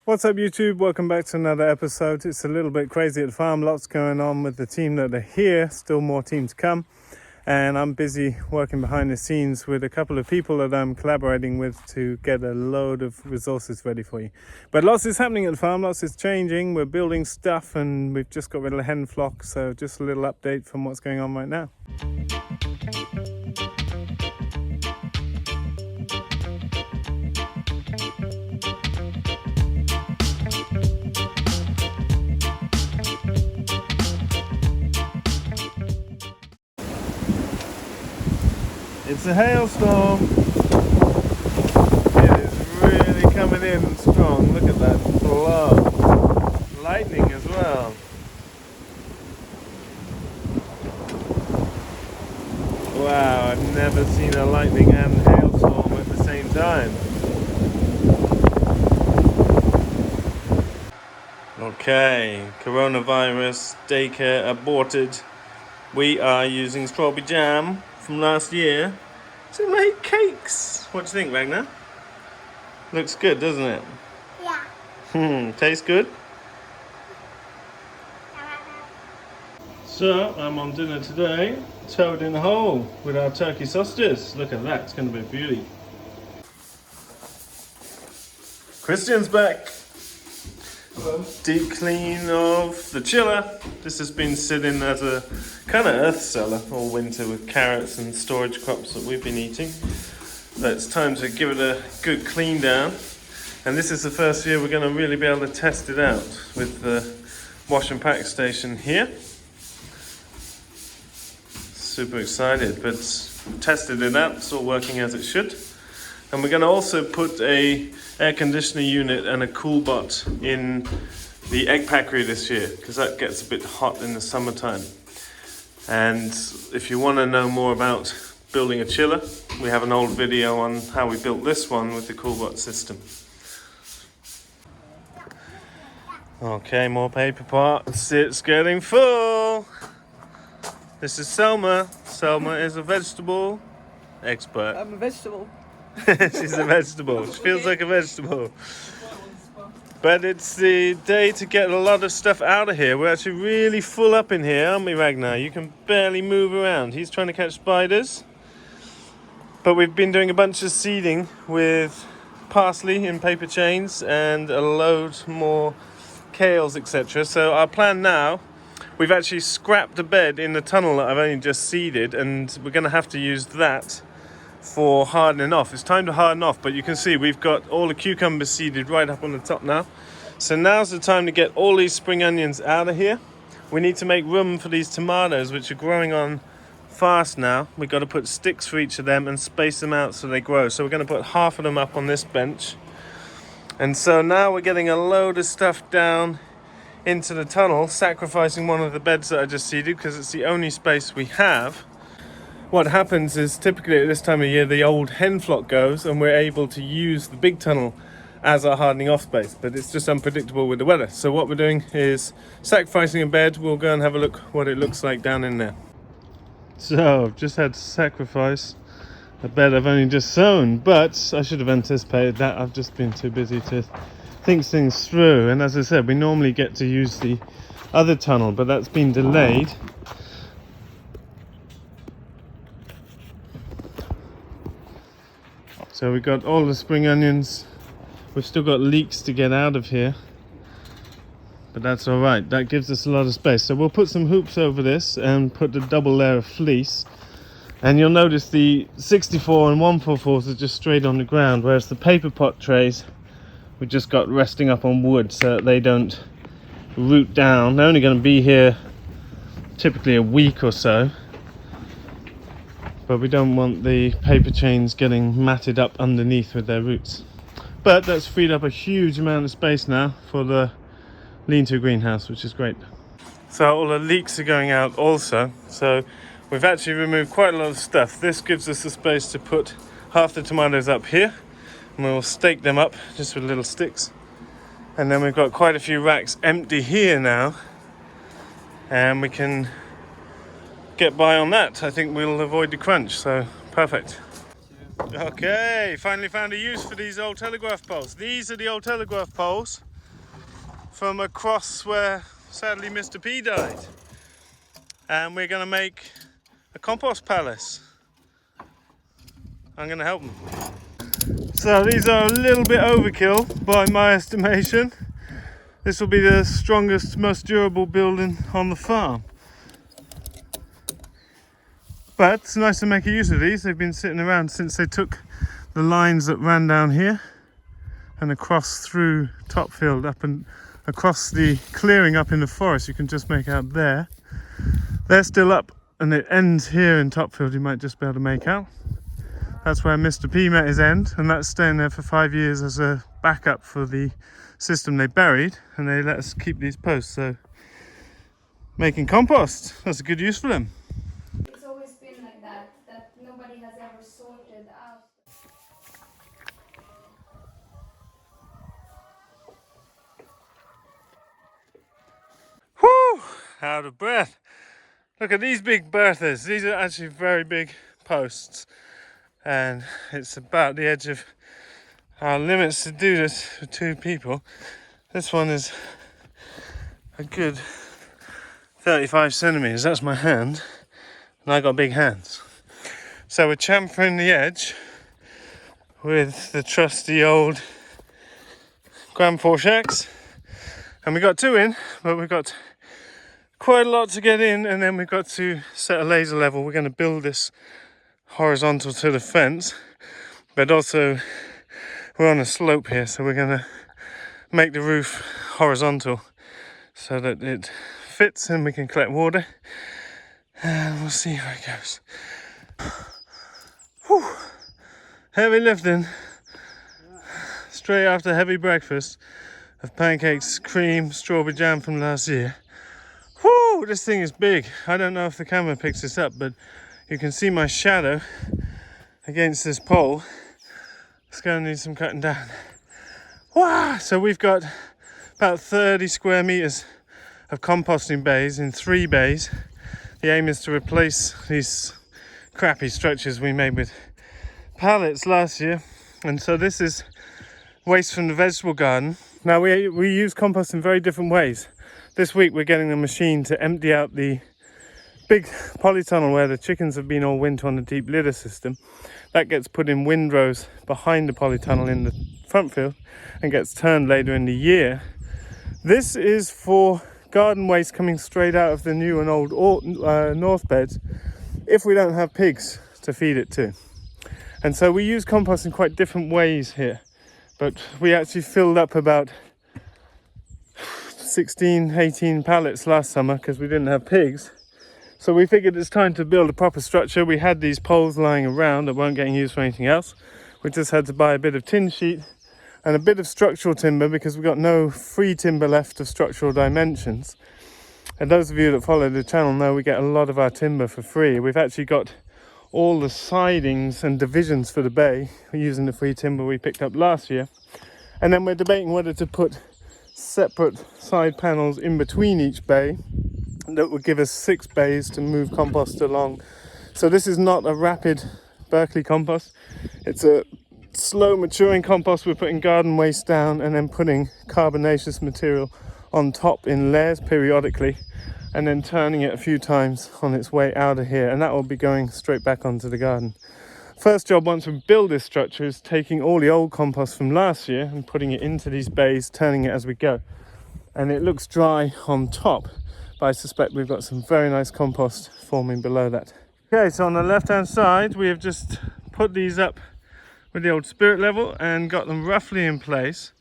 What's up YouTube? Welcome back to another episode. It's a little bit crazy at the farm, lots going on with the team that are here, still more team to come. And I'm busy working behind the scenes with a couple of people that I'm collaborating with to get a load of resources ready for you. But lots is happening at the farm, lots is changing. We're building stuff and we've just got rid of the hen flock. So just a little update from what's going on right now. It's a hailstorm. It is really coming in strong. Look at that blow. Lightning as well. Wow, I've never seen a lightning and hailstorm at the same time. Okay, coronavirus daycare aborted. We are using strawberry jam from last year to make cakes. What do you think, Ragnar? Looks good, doesn't it? Yeah. Tastes good? So, I'm on dinner today, toad in a hole with our turkey sausages. Look at that, it's going to be a beauty. Christian's back. Hello. Deep clean of the chiller. This has been sitting as a kind of earth cellar all winter with carrots and storage crops that we've been eating. But it's time to give it a good clean down. And this is the first year we're going to really be able to test it out with the wash and pack station here. Super excited, but tested it out, it's all working as it should. And we're going to also put a air conditioner unit and a cool bot in the egg packery this year, because that gets a bit hot in the summertime. And if you want to know more about building a chiller, we have an old video on how we built this one with the cool bot system. Okay, more paper pots. It's getting full. This is Selma. Selma is a vegetable expert. I'm a vegetable. She's a vegetable. She feels like a vegetable. But it's the day to get a lot of stuff out of here. We're actually really full up in here, aren't we, Ragnar? You can barely move around. He's trying to catch spiders. But we've been doing a bunch of seeding with parsley in paper chains and a load more kales, etc. So our plan now, we've actually scrapped a bed in the tunnel that I've only just seeded, and we're going to have to use that for hardening off. It's time to harden off, but you can see we've got all the cucumbers seeded right up on the top now. So now's the time to get all these spring onions out of here. We need to make room for these tomatoes, which are growing on fast now. We've got to put sticks for each of them and space them out so they grow. So we're going to put half of them up on this bench. And so now we're getting a load of stuff down into the tunnel, sacrificing one of the beds that I just seeded because it's the only space we have. What happens is typically at this time of year the old hen flock goes and we're able to use the big tunnel as our hardening off space, but it's just unpredictable with the weather. So what we're doing is sacrificing a bed. We'll go and have a look what it looks like down in there. So I've just had to sacrifice a bed I've only just sown, but I should have anticipated that. I've just been too busy to think things through, and as I said, we normally get to use the other tunnel, but that's been delayed. So we've got all the spring onions. We've still got leeks to get out of here, but that's all right. That gives us a lot of space. So we'll put some hoops over this and put a double layer of fleece. And you'll notice the 64 and 144s are just straight on the ground, whereas the paper pot trays we just got resting up on wood so that they don't root down. They're only going to be here typically a week or so, but we don't want the paper chains getting matted up underneath with their roots. But that's freed up a huge amount of space now for the lean-to greenhouse, which is great. So all the leeks are going out also, so we've actually removed quite a lot of stuff. This gives us the space to put half the tomatoes up here, and we'll stake them up just with little sticks. And then we've got quite a few racks empty here now, and we can get by on that. I think we'll avoid the crunch, so perfect. Okay, finally found a use for these old telegraph poles. These are the old telegraph poles from across where sadly Mr. P died. And we're going to make a compost palace. I'm going to help them. So these are a little bit overkill by my estimation. This will be the strongest, most durable building on the farm. But it's nice to make a use of these. They've been sitting around since they took the lines that ran down here and across through Topfield up and across the clearing up in the forest. You can just make out there. They're still up and it ends here in Topfield. You might just be able to make out. That's where Mr. P met his end, and that's staying there for 5 years as a backup for the system they buried, and they let us keep these posts. So making compost, that's a good use for them. It's always been like that nobody has ever sorted out. Whew, out of breath. Look at these big berthas. These are actually very big posts, and it's about the edge of our limits to do this for 2 people. This one is a good 35 centimeters. That's my hand, and I got big hands. So we're chamfering the edge with the trusty old Gram 4 shacks, and we got 2 in, but we've got quite a lot to get in, and then we've got to set a laser level. We're going to build this horizontal to the fence, but also we're on a slope here, so we're going to make the roof horizontal so that it fits and we can collect water, and we'll see how it goes. Whew. Heavy lifting straight after heavy breakfast of pancakes, cream, strawberry jam from last year. Whoo, this thing is big. I don't know if the camera picks this up, but you can see my shadow against this pole. It's going to need some cutting down. Wow! So we've got about 30 square meters of composting bays in 3 bays. The aim is to replace these crappy structures we made with pallets last year. And so this is waste from the vegetable garden. Now we use compost in very different ways. This week we're getting a machine to empty out the big polytunnel where the chickens have been all winter on the deep litter system. That gets put in windrows behind the polytunnel in the front field and gets turned later in the year. This is for garden waste coming straight out of the new and old north beds if we don't have pigs to feed it to. And so we use compost in quite different ways here, but we actually filled up about 18 pallets last summer because we didn't have pigs. So we figured it's time to build a proper structure. We had these poles lying around that weren't getting used for anything else. We just had to buy a bit of tin sheet and a bit of structural timber because we got no free timber left of structural dimensions. And those of you that follow the channel know we get a lot of our timber for free. We've actually got all the sidings and divisions for the bay using the free timber we picked up last year. And then we're debating whether to put separate side panels in between each bay that would give us 6 bays to move compost along. So this is not a rapid Berkeley compost. It's a slow maturing compost. We're putting garden waste down and then putting carbonaceous material on top in layers periodically, and then turning it a few times on its way out of here, and that will be going straight back onto the garden. First job once we build this structure is taking all the old compost from last year and putting it into these bays, turning it as we go. And it looks dry on top, but I suspect we've got some very nice compost forming below that. Okay, so on the left hand side we have just put these up with the old spirit level and got them roughly in place,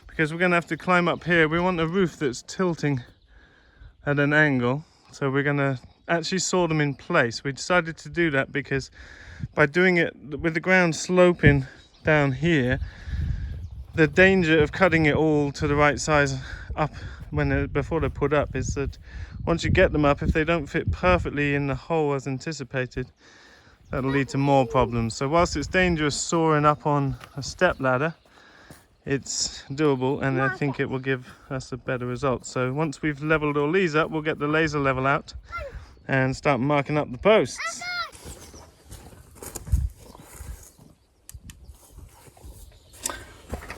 because we're going to have to climb up here. We want a roof that's tilting at an angle, so we're going to actually saw them in place. We decided to do that because by doing it with the ground sloping down here, the danger of cutting it all to the right size up before they're put up is that once you get them up, if they don't fit perfectly in the hole as anticipated, that'll lead to more problems. So whilst it's dangerous sawing up on a step ladder, it's doable, and I think it will give us a better result. So once we've leveled all these up, we'll get the laser level out and start marking up the posts.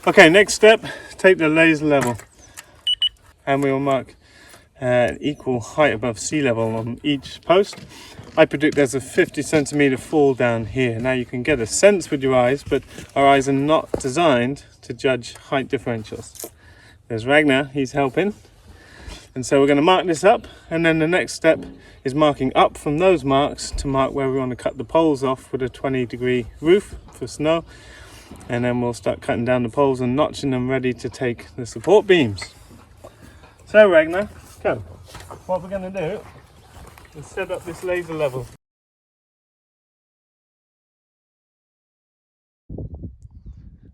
Okay, next step, take the laser level. and we will mark an equal height above sea level on each post. I predict there's a 50 centimeter fall down here. Now you can get a sense with your eyes, but our eyes are not designed to judge height differentials. There's Ragnar, he's helping. And so we're going to mark this up, and then the next step is marking up from those marks to mark where we want to cut the poles off with a 20-degree roof for snow. And then we'll start cutting down the poles and notching them ready to take the support beams. So Ragnar, go. What we're going to do is set up this laser level.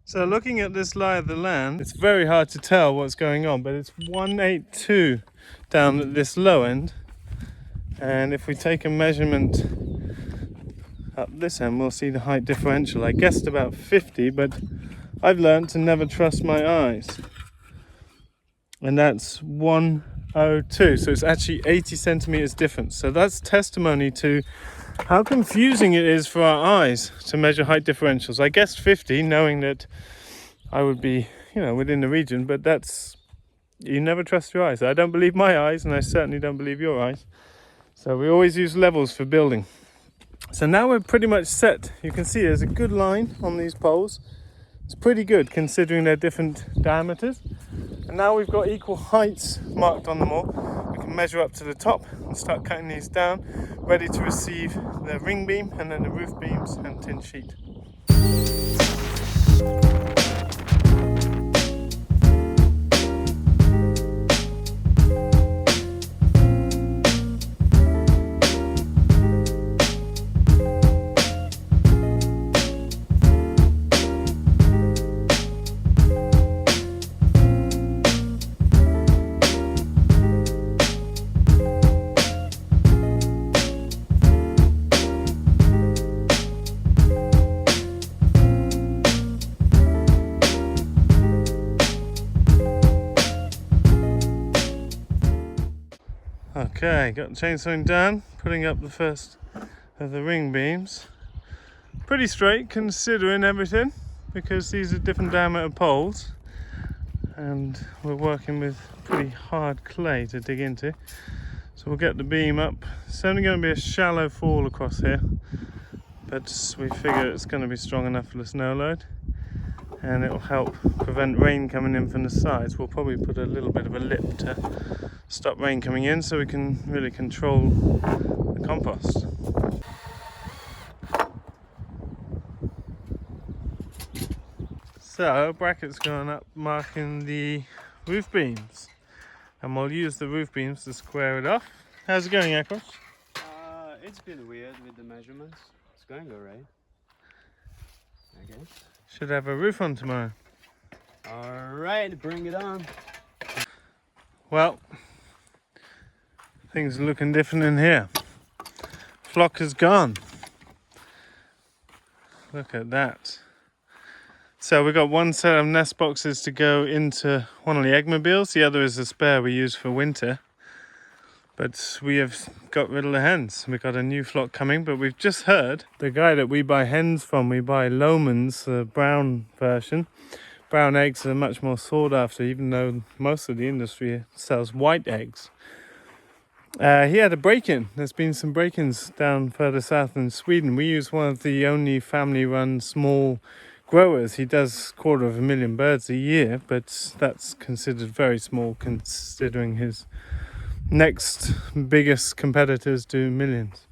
So looking at this lie of the land, it's very hard to tell what's going on, but it's 182 down at this low end. And if we take a measurement up this end, we'll see the height differential. I guessed about 50, but I've learned to never trust my eyes. And that's 102, so it's actually 80 centimeters difference. So that's testimony to how confusing it is for our eyes to measure height differentials. I guessed 50, knowing that I would be, within the region, but you never trust your eyes. I don't believe my eyes, and I certainly don't believe your eyes. So we always use levels for building. So now we're pretty much set. You can see there's a good line on these poles. It's pretty good considering their different diameters. And now we've got equal heights marked on them all. We can measure up to the top and start cutting these down, ready to receive the ring beam and then the roof beams and tin sheet. Okay, got the chainsawing done, putting up the first of the ring beams. Pretty straight considering everything, because these are different diameter poles and we're working with pretty hard clay to dig into. So we'll get the beam up. It's only going to be a shallow fall across here, but we figure it's going to be strong enough for the snow load, and it will help prevent rain coming in from the sides. We'll probably put a little bit of a lip to stop rain coming in so we can really control the compost. So brackets going up marking the roof beams, and we'll use the roof beams to square it off. How's it going, Akos? It's been weird with the measurements. It's going alright, I guess. Should have a roof on tomorrow. Alright, bring it on. Well, things are looking different in here. Flock is gone. Look at that. So we've got one set of nest boxes to go into one of the eggmobiles. The other is a spare we use for winter. But we have got rid of the hens. We've got a new flock coming, but we've just heard the guy that we buy hens from, we buy Lohmann's, the brown version. Brown eggs are much more sought after, even though most of the industry sells white eggs. He had a break-in. There's been some break-ins down further south in Sweden. We use one of the only family-run small growers. He does 250,000 birds a year, but that's considered very small considering his next biggest competitors do millions.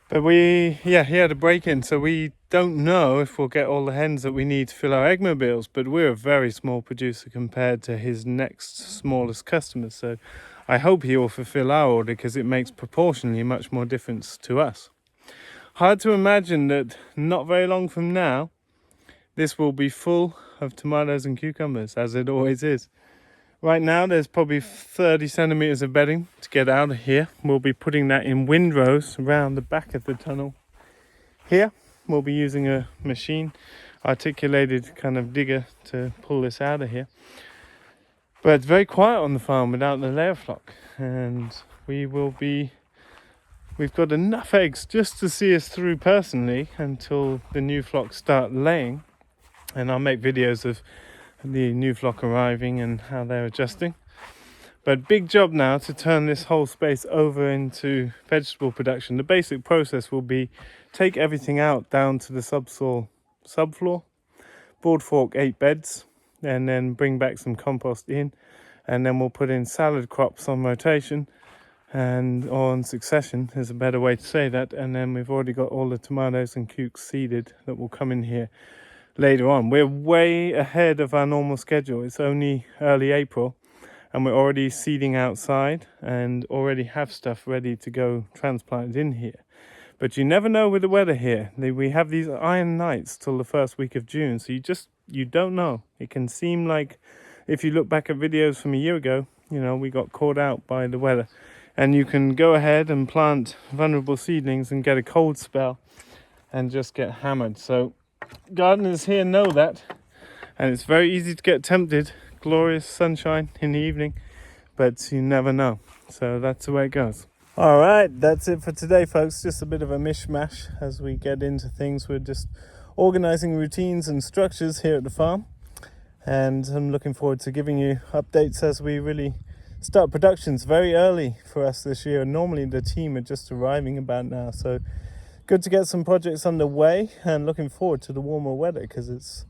But he had a break-in, so we don't know if we'll get all the hens that we need to fill our eggmobiles, but we're a very small producer compared to his next smallest customers, so I hope he will fulfill our order because it makes proportionally much more difference to us. Hard to imagine that not very long from now this will be full of tomatoes and cucumbers, as it always is. Right now there's probably 30 centimeters of bedding to get out of here. We'll be putting that in windrows around the back of the tunnel. Here we'll be using a machine, articulated kind of digger, to pull this out of here. But it's very quiet on the farm without the layer flock, and we've got enough eggs just to see us through personally until the new flocks start laying. And I'll make videos of the new flock arriving and how they're adjusting. But big job now to turn this whole space over into vegetable production. The basic process will be take everything out down to the subfloor, board fork 8 beds, and then bring back some compost in, and then we'll put in salad crops on rotation and on succession is a better way to say that. And then we've already got all the tomatoes and cukes seeded that will come in here later on. We're way ahead of our normal schedule. It's only early April and we're already seeding outside and already have stuff ready to go transplanted in here. But you never know with the weather here. We have these iron nights till the first week of June, so you don't know. It can seem like, if you look back at videos from a year ago, you know, we got caught out by the weather. And you can go ahead and plant vulnerable seedlings and get a cold spell and just get hammered. So gardeners here know that, and it's very easy to get tempted. Glorious sunshine in the evening, but you never know. So that's the way it goes. All right, that's it for today, folks. Just a bit of a mishmash as we get into things. We're just organizing routines and structures here at the farm, and I'm looking forward to giving you updates as we really start productions very early for us this year. Normally the team are just arriving about now, so good to get some projects underway, and looking forward to the warmer weather because it's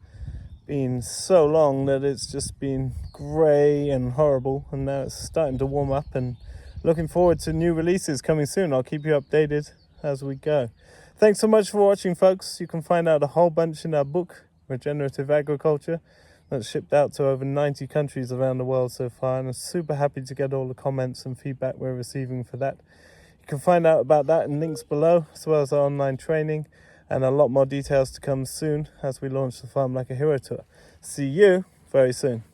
been so long that it's just been grey and horrible, and now it's starting to warm up, and looking forward to new releases coming soon. I'll keep you updated as we go. Thanks so much for watching, folks. You can find out a whole bunch in our book, Regenerative Agriculture, that's shipped out to over 90 countries around the world so far, and I'm super happy to get all the comments and feedback we're receiving for that. You can find out about that in links below, as well as our online training, and a lot more details to come soon as we launch the Farm Like a Hero tour. See you very soon.